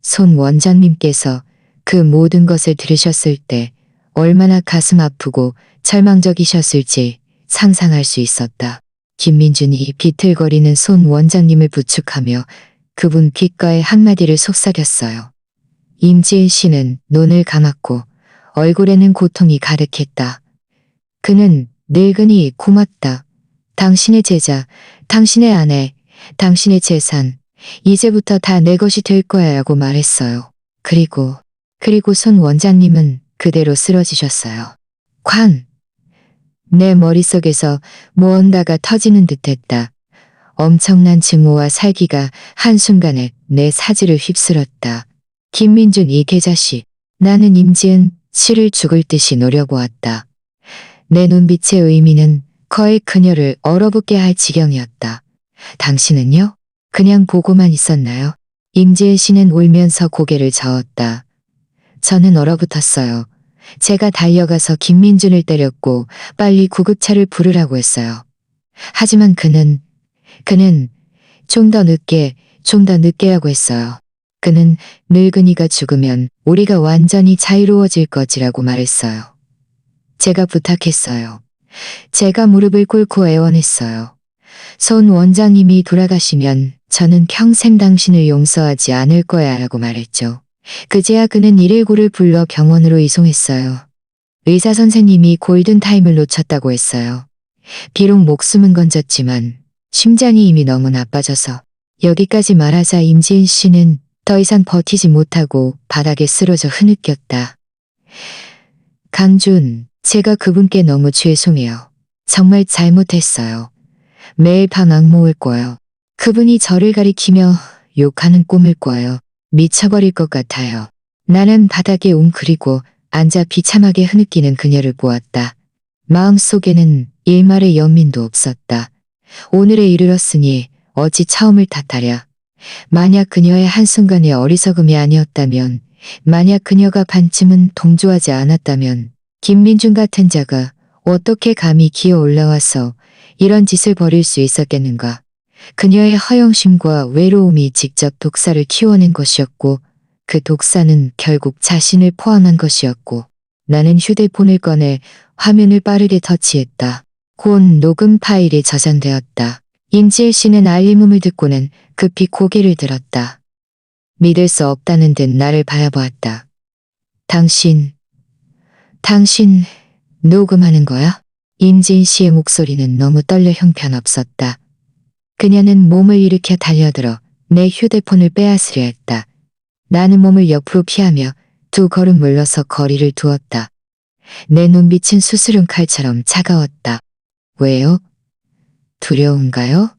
손 원장님께서 그 모든 것을 들으셨을 때 얼마나 가슴 아프고 절망적이셨을지 상상할 수 있었다. 김민준이 비틀거리는 손 원장님을 부축하며 그분 귓가에 한마디를 속삭였어요. 임지은 씨는 눈을 감았고 얼굴에는 고통이 가득했다. 그는 늙은이 고맙다. 당신의 제자, 당신의 아내, 당신의 재산, 이제부터 다 내 것이 될 거야 라고 말했어요. 그리고 손 원장님은 그대로 쓰러지셨어요. 쾅! 내 머릿속에서 무언가가 터지는 듯했다. 엄청난 증오와 살기가 한순간에 내 사지를 휩쓸었다. 김민준 이 개자식, 나는 임지은 씨를 죽을 듯이 노려보았다. 내 눈빛의 의미는 거의 그녀를 얼어붙게 할 지경이었다. 당신은요? 그냥 보고만 있었나요? 임지은 씨는 울면서 고개를 저었다. 저는 얼어붙었어요. 제가 달려가서 김민준을 때렸고 빨리 구급차를 부르라고 했어요. 하지만 그는 좀 더 늦게 하고 했어요. 그는 늙은이가 죽으면 우리가 완전히 자유로워질 거지라고 말했어요. 제가 부탁했어요. 제가 무릎을 꿇고 애원했어요. 손 원장님이 돌아가시면 저는 평생 당신을 용서하지 않을 거야 라고 말했죠. 그제야 그는 119를 불러 병원으로 이송했어요. 의사 선생님이 골든타임을 놓쳤다고 했어요. 비록 목숨은 건졌지만 심장이 이미 너무 나빠져서 여기까지 말하자 임지은 씨는 더 이상 버티지 못하고 바닥에 쓰러져 흐느꼈다. 강준, 제가 그분께 너무 죄송해요. 정말 잘못했어요. 매일 밤 악몽을 꿔요. 그분이 저를 가리키며 욕하는 꿈을 꿔요. 미쳐버릴 것 같아요. 나는 바닥에 웅크리고 앉아 비참하게 흐느끼는 그녀를 보았다. 마음속에는 일말의 연민도 없었다. 오늘에 이르렀으니 어찌 처음을 탓하랴. 만약 그녀의 한순간의 어리석음이 아니었다면, 만약 그녀가 반쯤은 동조하지 않았다면 김민준 같은 자가 어떻게 감히 기어 올라와서 이런 짓을 벌일 수 있었겠는가. 그녀의 허영심과 외로움이 직접 독사를 키워낸 것이었고 그 독사는 결국 자신을 포함한 것이었고 나는 휴대폰을 꺼내 화면을 빠르게 터치했다. 곧 녹음 파일이 저장되었다. 임지혜 씨는 알림음을 듣고는 급히 고개를 들었다. 믿을 수 없다는 듯 나를 바라보았다. 당신 녹음하는 거야? 임지은 씨의 목소리는 너무 떨려 형편없었다. 그녀는 몸을 일으켜 달려들어 내 휴대폰을 빼앗으려 했다. 나는 몸을 옆으로 피하며 두 걸음 물러서 거리를 두었다. 내 눈빛은 수스른 칼처럼 차가웠다. 왜요? 두려운가요?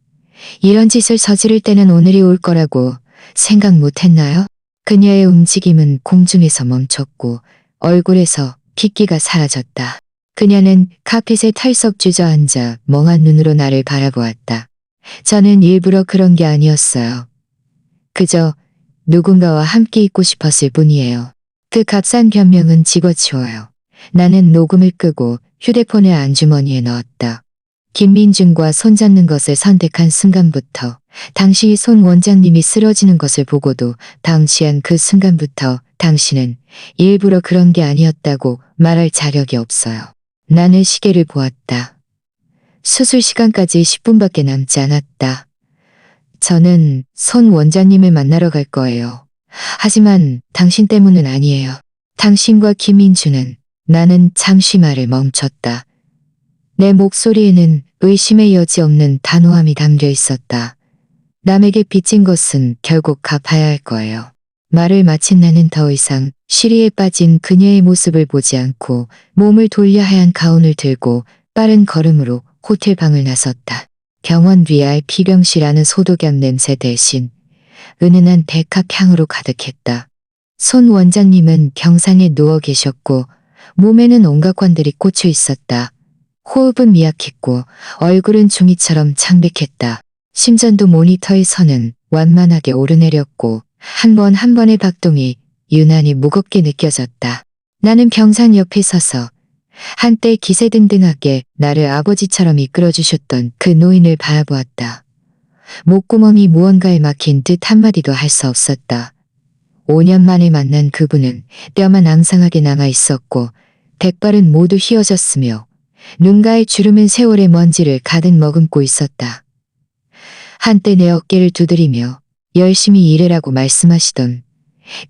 이런 짓을 저지를 때는 오늘이 올 거라고 생각 못했나요? 그녀의 움직임은 공중에서 멈췄고 얼굴에서 핏기가 사라졌다. 그녀는 카펫에 털썩 주저앉아 멍한 눈으로 나를 바라보았다. 저는 일부러 그런 게 아니었어요. 그저 누군가와 함께 있고 싶었을 뿐이에요. 그 값싼 변명은 집어치워요. 나는 녹음을 끄고 휴대폰을 안주머니에 넣었다. 김민준과 손잡는 것을 선택한 순간부터 당시 손 원장님이 쓰러지는 것을 보고도 당시한 그 순간부터 당신은 일부러 그런 게 아니었다고 말할 자격이 없어요. 나는 시계를 보았다. 수술 시간까지 10분밖에 남지 않았다. 저는 손 원장님을 만나러 갈 거예요. 하지만 당신 때문은 아니에요. 당신과 김민주는. 나는 잠시 말을 멈췄다. 내 목소리에는 의심의 여지 없는 단호함이 담겨 있었다. 남에게 빚진 것은 결국 갚아야 할 거예요. 말을 마친 나는 더 이상 시리에 빠진 그녀의 모습을 보지 않고 몸을 돌려 하얀 가운을 들고 빠른 걸음으로 호텔 방을 나섰다. 병원 VIP 병실안은 소독약 냄새 대신 은은한 백합 향으로 가득했다. 손 원장님은 병상에 누워 계셨고 몸에는 온갖 관들이 꽂혀 있었다. 호흡은 미약했고 얼굴은 종이처럼 창백했다. 심전도 모니터에서는 완만하게 오르내렸고 한 번 한 번의 박동이 유난히 무겁게 느껴졌다. 나는 병상 옆에 서서 한때 기세등등하게 나를 아버지처럼 이끌어주셨던 그 노인을 바라보았다. 목구멍이 무언가에 막힌 듯 한마디도 할 수 없었다. 5년 만에 만난 그분은 뼈만 앙상하게 남아 있었고 백발은 모두 휘어졌으며 눈가에 주름은 세월의 먼지를 가득 머금고 있었다. 한때 내 어깨를 두드리며 열심히 일해라고 말씀하시던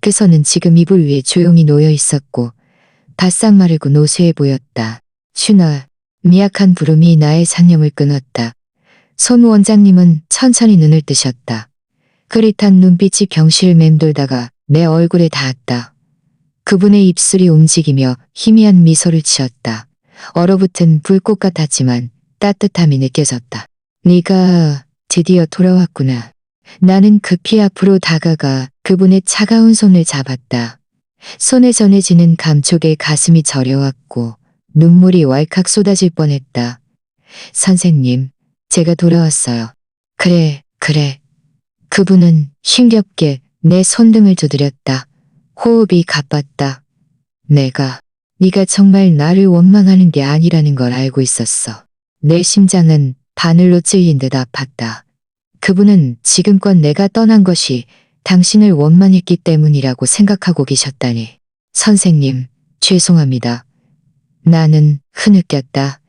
그 손은 지금 이불 위에 조용히 놓여 있었고 바싹 마르고 노쇠해 보였다. 슈너, 미약한 부름이 나의 상념을 끊었다. 손 원장님은 천천히 눈을 뜨셨다. 흐릿한 눈빛이 병실을 맴돌다가 내 얼굴에 닿았다. 그분의 입술이 움직이며 희미한 미소를 지었다. 얼어붙은 불꽃 같았지만 따뜻함이 느껴졌다. 네가 드디어 돌아왔구나. 나는 급히 앞으로 다가가 그분의 차가운 손을 잡았다. 손에 전해지는 감촉에 가슴이 저려왔고 눈물이 왈칵 쏟아질 뻔했다. 선생님, 제가 돌아왔어요. 그래. 그분은 힘겹게 내 손등을 두드렸다. 호흡이 가빴다. 네가 정말 나를 원망하는 게 아니라는 걸 알고 있었어. 내 심장은 바늘로 찔린 듯 아팠다. 그분은 지금껏 내가 떠난 것이 당신을 원망했기 때문이라고 생각하고 계셨다니. 선생님, 죄송합니다. 나는 흐느꼈다.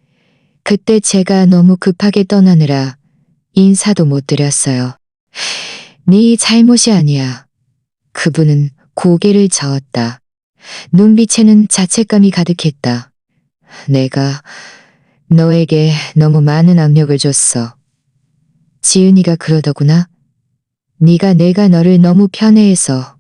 그때 제가 너무 급하게 떠나느라 인사도 못 드렸어요. 네 잘못이 아니야. 그분은 고개를 저었다. 눈빛에는 자책감이 가득했다. 내가 너에게 너무 많은 압력을 줬어. 지은이가 그러더구나. 내가 너를 너무 편애해서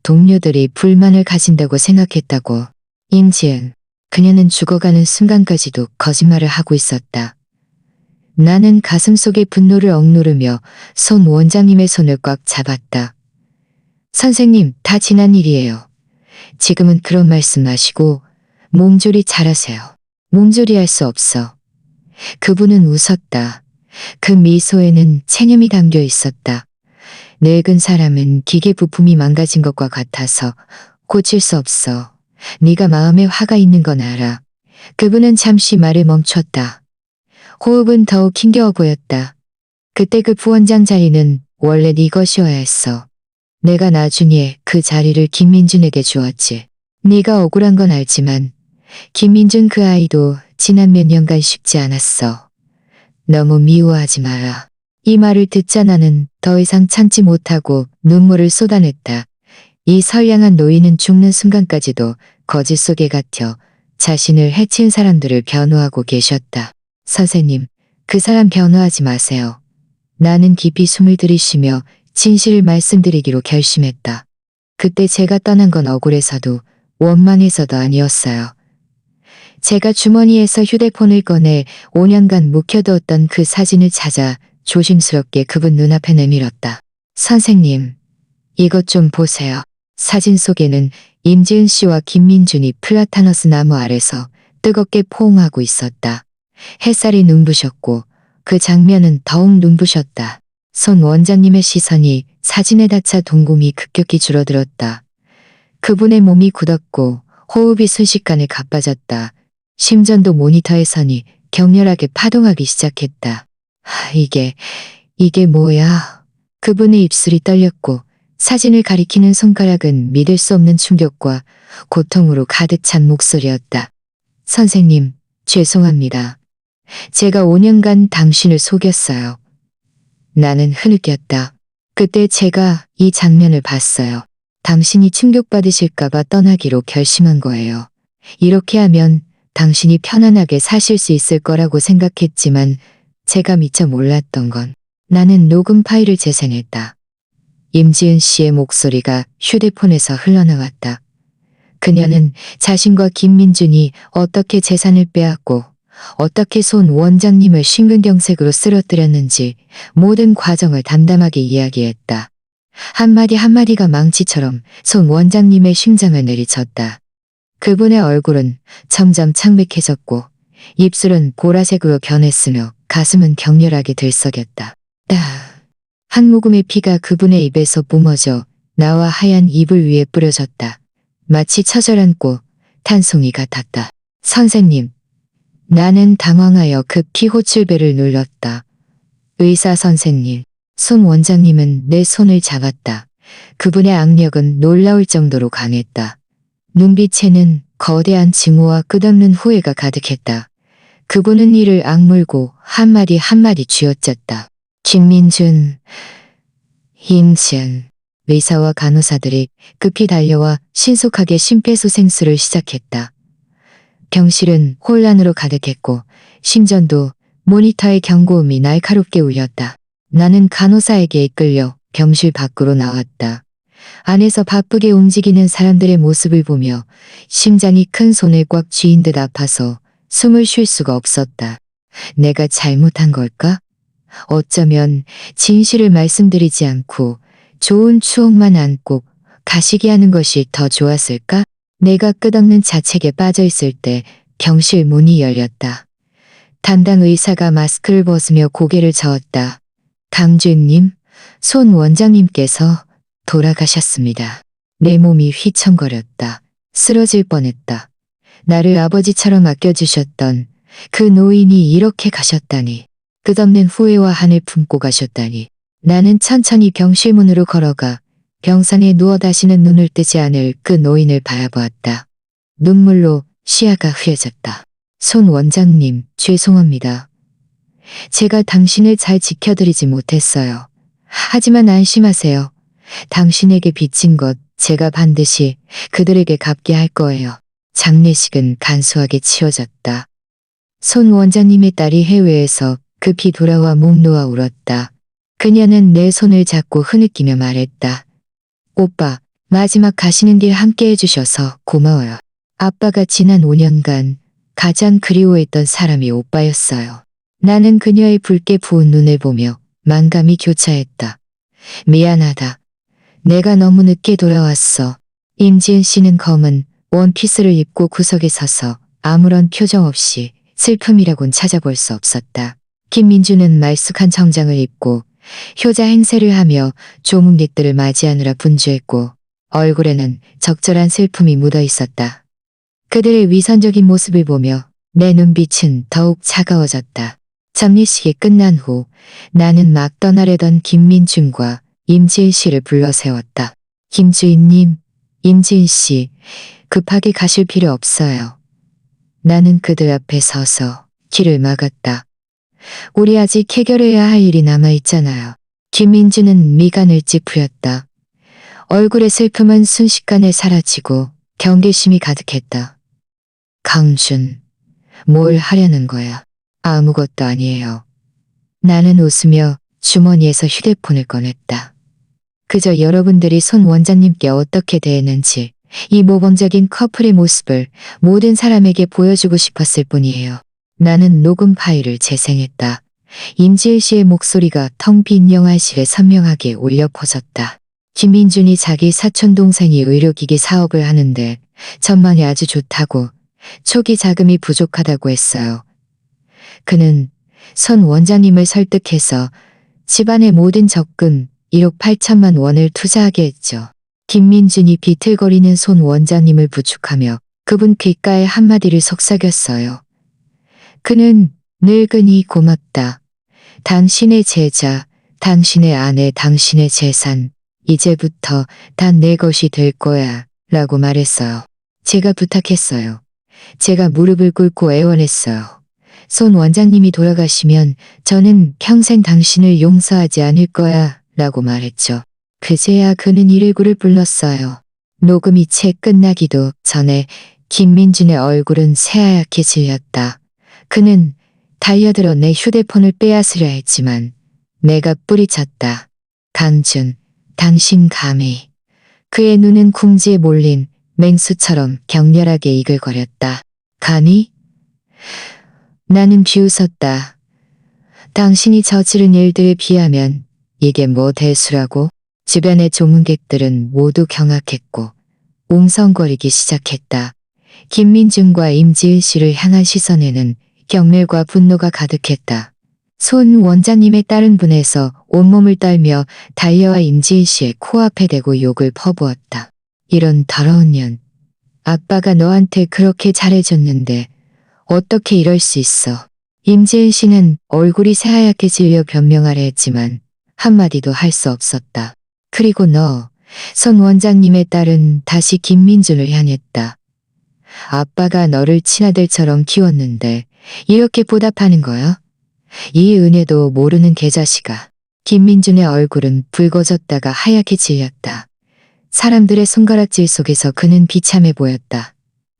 동료들이 불만을 가진다고 생각했다고. 임지은, 그녀는 죽어가는 순간까지도 거짓말을 하고 있었다. 나는 가슴속의 분노를 억누르며 손 원장님의 손을 꽉 잡았다. 선생님, 다 지난 일이에요. 지금은 그런 말씀 마시고 몸조리 잘하세요. 몸조리 할 수 없어. 그분은 웃었다. 그 미소에는 체념이 담겨 있었다. 늙은 사람은 기계 부품이 망가진 것과 같아서 고칠 수 없어. 네가 마음에 화가 있는 건 알아. 그분은 잠시 말을 멈췄다. 호흡은 더욱 힘겨워 보였다. 그때 그 부원장 자리는 원래 네 것이어야 했어. 내가 나중에 그 자리를 김민준에게 주었지. 네가 억울한 건 알지만 김민준 그 아이도 지난 몇 년간 쉽지 않았어. 너무 미워하지 마라. 이 말을 듣자 나는 더 이상 참지 못하고 눈물을 쏟아냈다. 이 선량한 노인은 죽는 순간까지도 거짓 속에 갇혀 자신을 해친 사람들을 변호하고 계셨다. 선생님, 그 사람 변호하지 마세요. 나는 깊이 숨을 들이쉬며 진실을 말씀드리기로 결심했다. 그때 제가 떠난 건 억울해서도 원망해서도 아니었어요. 제가 주머니에서 휴대폰을 꺼내 5년간 묵혀두었던 그 사진을 찾아 조심스럽게 그분 눈앞에 내밀었다. 선생님, 이것 좀 보세요. 사진 속에는 임지은 씨와 김민준이 플라타너스 나무 아래서 뜨겁게 포옹하고 있었다. 햇살이 눈부셨고 그 장면은 더욱 눈부셨다. 손 원장님의 시선이 사진에 닿자 동공이 급격히 줄어들었다. 그분의 몸이 굳었고 호흡이 순식간에 가빠졌다. 심전도 모니터에서니 격렬하게 파동하기 시작했다. 이게 뭐야? 그분의 입술이 떨렸고 사진을 가리키는 손가락은 믿을 수 없는 충격과 고통으로 가득 찬 목소리였다. 선생님, 죄송합니다. 제가 5년간 당신을 속였어요. 나는 흐느꼈다. 그때 제가 이 장면을 봤어요. 당신이 충격받으실까봐 떠나기로 결심한 거예요. 이렇게 하면 당신이 편안하게 사실 수 있을 거라고 생각했지만 제가 미처 몰랐던 건 나는 녹음 파일을 재생했다. 임지은 씨의 목소리가 휴대폰에서 흘러나왔다. 그녀는 자신과 김민준이 어떻게 재산을 빼앗고 어떻게 손 원장님을 심근경색으로 쓰러뜨렸는지 모든 과정을 담담하게 이야기했다. 한마디 한마디가 망치처럼 손 원장님의 심장을 내리쳤다. 그분의 얼굴은 점점 창백해졌고 입술은 보라색으로 변했으며 가슴은 격렬하게 들썩였다. 한 모금의 피가 그분의 입에서 뿜어져 나와 하얀 이불 위에 뿌려졌다. 마치 처절한 탄송이 같았다. 선생님. 나는 당황하여 급히 호출벨을 눌렀다. 의사 선생님. 손 원장님은 내 손을 잡았다. 그분의 악력은 놀라울 정도로 강했다. 눈빛에는 거대한 증오와 끝없는 후회가 가득했다. 그분은 이를 악물고 한마디 한마디 쥐어짰다. 김민준, 임지은. 의사와 간호사들이 급히 달려와 신속하게 심폐소생술을 시작했다. 병실은 혼란으로 가득했고 심전도 모니터의 경고음이 날카롭게 울렸다. 나는 간호사에게 이끌려 병실 밖으로 나왔다. 안에서 바쁘게 움직이는 사람들의 모습을 보며 심장이 큰 손을 꽉 쥐인 듯 아파서 숨을 쉴 수가 없었다. 내가 잘못한 걸까? 어쩌면 진실을 말씀드리지 않고 좋은 추억만 안고 가시게 하는 것이 더 좋았을까? 내가 끝없는 자책에 빠져 있을 때 병실 문이 열렸다. 담당 의사가 마스크를 벗으며 고개를 저었다. 강주임님, 손 원장님께서 돌아가셨습니다. 내 몸이 휘청거렸다. 쓰러질 뻔했다. 나를 아버지처럼 아껴주셨던 그 노인이 이렇게 가셨다니. 끝없는 후회와 한을 품고 가셨다니. 나는 천천히 병실 문으로 걸어가 병상에 누워 다시는 눈을 뜨지 않을 그 노인을 바라보았다. 눈물로 시야가 흐려졌다. 손 원장님, 죄송합니다. 제가 당신을 잘 지켜드리지 못했어요. 하지만 안심하세요. 당신에게 빚진 것 제가 반드시 그들에게 갚게 할 거예요. 장례식은 간소하게 치러졌다. 손 원장님의 딸이 해외에서 급히 돌아와 목 놓아 울었다. 그녀는 내 손을 잡고 흐느끼며 말했다. 오빠, 마지막 가시는 길 함께 해주셔서 고마워요. 아빠가 지난 5년간 가장 그리워했던 사람이 오빠였어요. 나는 그녀의 붉게 부은 눈을 보며 만감이 교차했다. 미안하다. 내가 너무 늦게 돌아왔어. 임지은 씨는 검은 원피스를 입고 구석에 서서 아무런 표정 없이 슬픔이라곤 찾아볼 수 없었다. 김민주는 말쑥한 정장을 입고 효자 행세를 하며 조문객들을 맞이하느라 분주했고 얼굴에는 적절한 슬픔이 묻어 있었다. 그들의 위선적인 모습을 보며 내 눈빛은 더욱 차가워졌다. 장례식이 끝난 후 나는 막 떠나려던 김민준과 임지은 씨를 불러 세웠다. 김주임님, 임지은 씨, 급하게 가실 필요 없어요. 나는 그들 앞에 서서 길을 막았다. 우리 아직 해결해야 할 일이 남아있잖아요. 김민주는 미간을 찌푸렸다. 얼굴의 슬픔은 순식간에 사라지고 경계심이 가득했다. 강준, 뭘 하려는 거야? 아무것도 아니에요. 나는 웃으며 주머니에서 휴대폰을 꺼냈다. 그저 여러분들이 손 원장님께 어떻게 대했는지 이 모범적인 커플의 모습을 모든 사람에게 보여주고 싶었을 뿐이에요. 나는 녹음 파일을 재생했다. 임지은 씨의 목소리가 텅 빈 영화실에 선명하게 울려 퍼졌다. 김민준이 자기 사촌동생이 의료기기 사업을 하는데 전망이 아주 좋다고 초기 자금이 부족하다고 했어요. 그는 손 원장님을 설득해서 집안의 모든 적금 1억 8천만 원을 투자하게 했죠. 김민준이 비틀거리는 손 원장님을 부축하며 그분 귓가에 한마디를 속삭였어요. 그는 늙은이 고맙다. 당신의 제자, 당신의 아내, 당신의 재산, 이제부터 다 내 것이 될 거야 라고 말했어요. 제가 부탁했어요. 제가 무릎을 꿇고 애원했어요. 손 원장님이 돌아가시면 저는 평생 당신을 용서하지 않을 거야 라고 말했죠. 그제야 그는 119를 불렀어요. 녹음이 채 끝나기도 전에 김민준의 얼굴은 새하얗게 질렸다. 그는 달려들어 내 휴대폰을 빼앗으려 했지만 내가 뿌리쳤다. 강준, 당신 감히. 그의 눈은 궁지에 몰린 맹수처럼 격렬하게 이글거렸다. 감히? 나는 비웃었다. 당신이 저지른 일들에 비하면 이게 뭐 대수라고? 주변의 조문객들은 모두 경악했고 웅성거리기 시작했다. 김민준과 임지은 씨를 향한 시선에는 경멸과 분노가 가득했다. 손 원장님의 다른 분에서 온몸을 떨며 달려와 임지은 씨의 코앞에 대고 욕을 퍼부었다. 이런 더러운 년. 아빠가 너한테 그렇게 잘해줬는데 어떻게 이럴 수 있어. 임지은 씨는 얼굴이 새하얗게 질려 변명하려 했지만 한마디도 할 수 없었다. 그리고 너, 손 원장님의 딸은 다시 김민준을 향했다. 아빠가 너를 친아들처럼 키웠는데 이렇게 보답하는 거야? 이 은혜도 모르는 개자식아. 김민준의 얼굴은 붉어졌다가 하얗게 질렸다. 사람들의 손가락질 속에서 그는 비참해 보였다.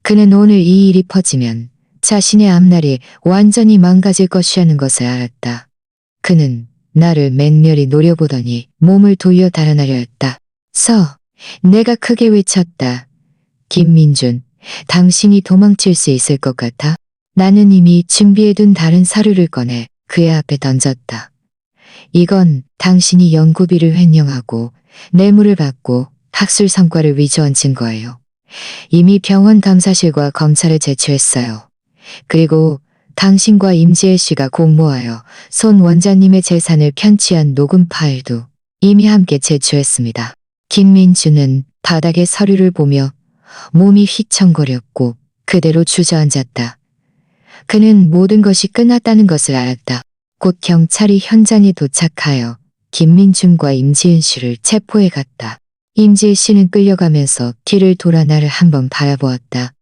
그는 오늘 이 일이 퍼지면 자신의 앞날이 완전히 망가질 것이라는 것을 알았다. 그는 나를 맹렬히 노려보더니 몸을 돌려 달아나려 했다. 내가 크게 외쳤다. 김민준, 당신이 도망칠 수 있을 것 같아? 나는 이미 준비해둔 다른 서류를 꺼내 그의 앞에 던졌다. 이건 당신이 연구비를 횡령하고 뇌물을 받고 학술 성과를 위조한 증거예요. 이미 병원 감사실과 검찰에 제출했어요. 그리고 당신과 임지혜 씨가 공모하여 손 원장님의 재산을 편취한 녹음 파일도 이미 함께 제출했습니다. 김민준은 바닥의 서류를 보며 몸이 휘청거렸고 그대로 주저앉았다. 그는 모든 것이 끝났다는 것을 알았다. 곧 경찰이 현장에 도착하여 김민준과 임지은 씨를 체포해 갔다. 임지은 씨는 끌려가면서 뒤를 돌아 나를 한번 바라보았다.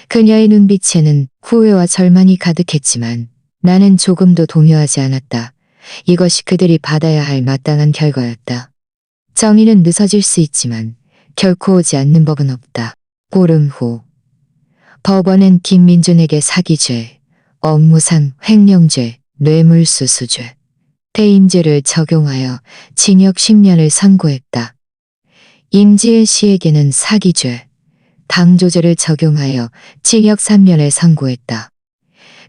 그녀의 눈빛에는 후회와 절망이 가득했지만 나는 조금도 동요하지 않았다. 이것이 그들이 받아야 할 마땅한 결과였다. 정의는 늦어질 수 있지만 결코 오지 않는 법은 없다. 보름 후 법원은 김민준에게 사기죄, 업무상 횡령죄, 뇌물수수죄, 대임죄를 적용하여 징역 10년을 선고했다. 임지은 씨에게는 사기죄, 방조죄를 적용하여 징역 3년을 선고했다.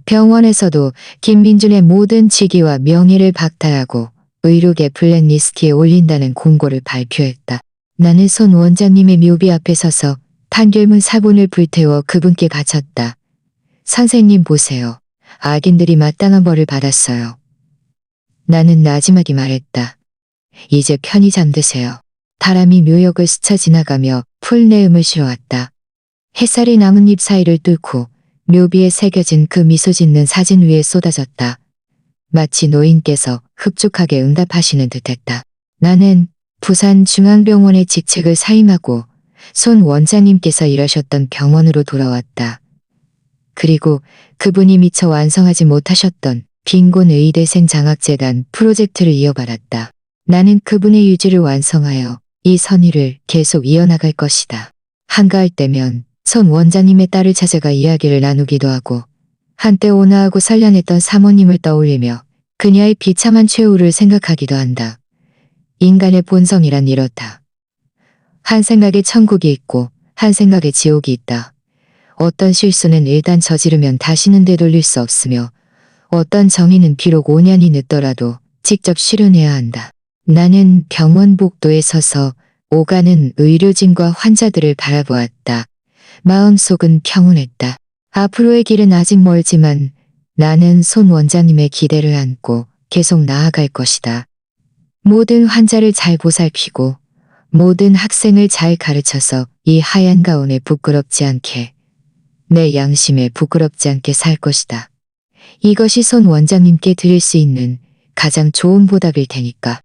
병원에서도 김민준의 모든 직위와 명예를 박탈하고 의료계 블랙리스트에 올린다는 공고를 발표했다. 나는 손 원장님의 묘비 앞에 서서 판결문 사본을 불태워 그분께 바쳤다. 선생님 보세요. 악인들이 마땅한 벌을 받았어요. 나는 나지막이 말했다. 이제 편히 잠드세요. 바람이 묘역을 스쳐 지나가며 풀내음을 실어왔다. 햇살이 나뭇잎 사이를 뚫고 묘비에 새겨진 그 미소 짓는 사진 위에 쏟아졌다. 마치 노인께서 흡족하게 응답하시는 듯했다. 나는 부산중앙병원의 직책을 사임하고 손 원장님께서 일하셨던 병원으로 돌아왔다. 그리고 그분이 미처 완성하지 못하셨던 빈곤 의대생 장학재단 프로젝트를 이어받았다. 나는 그분의 유지를 완성하여 이 선의를 계속 이어나갈 것이다. 한가할 때면 손 원장님의 딸을 찾아가 이야기를 나누기도 하고 한때 온화하고 선량했던 사모님을 떠올리며 그녀의 비참한 최후를 생각하기도 한다. 인간의 본성이란 이렇다. 한 생각에 천국이 있고 한 생각에 지옥이 있다. 어떤 실수는 일단 저지르면 다시는 되돌릴 수 없으며 어떤 정의는 비록 5년이 늦더라도 직접 실현해야 한다. 나는 병원 복도에 서서 오가는 의료진과 환자들을 바라보았다. 마음속은 평온했다. 앞으로의 길은 아직 멀지만 나는 손 원장님의 기대를 안고 계속 나아갈 것이다. 모든 환자를 잘 보살피고 모든 학생을 잘 가르쳐서 이 하얀 가운에 부끄럽지 않게 내 양심에 부끄럽지 않게 살 것이다. 이것이 손 원장님께 드릴 수 있는 가장 좋은 보답일 테니까.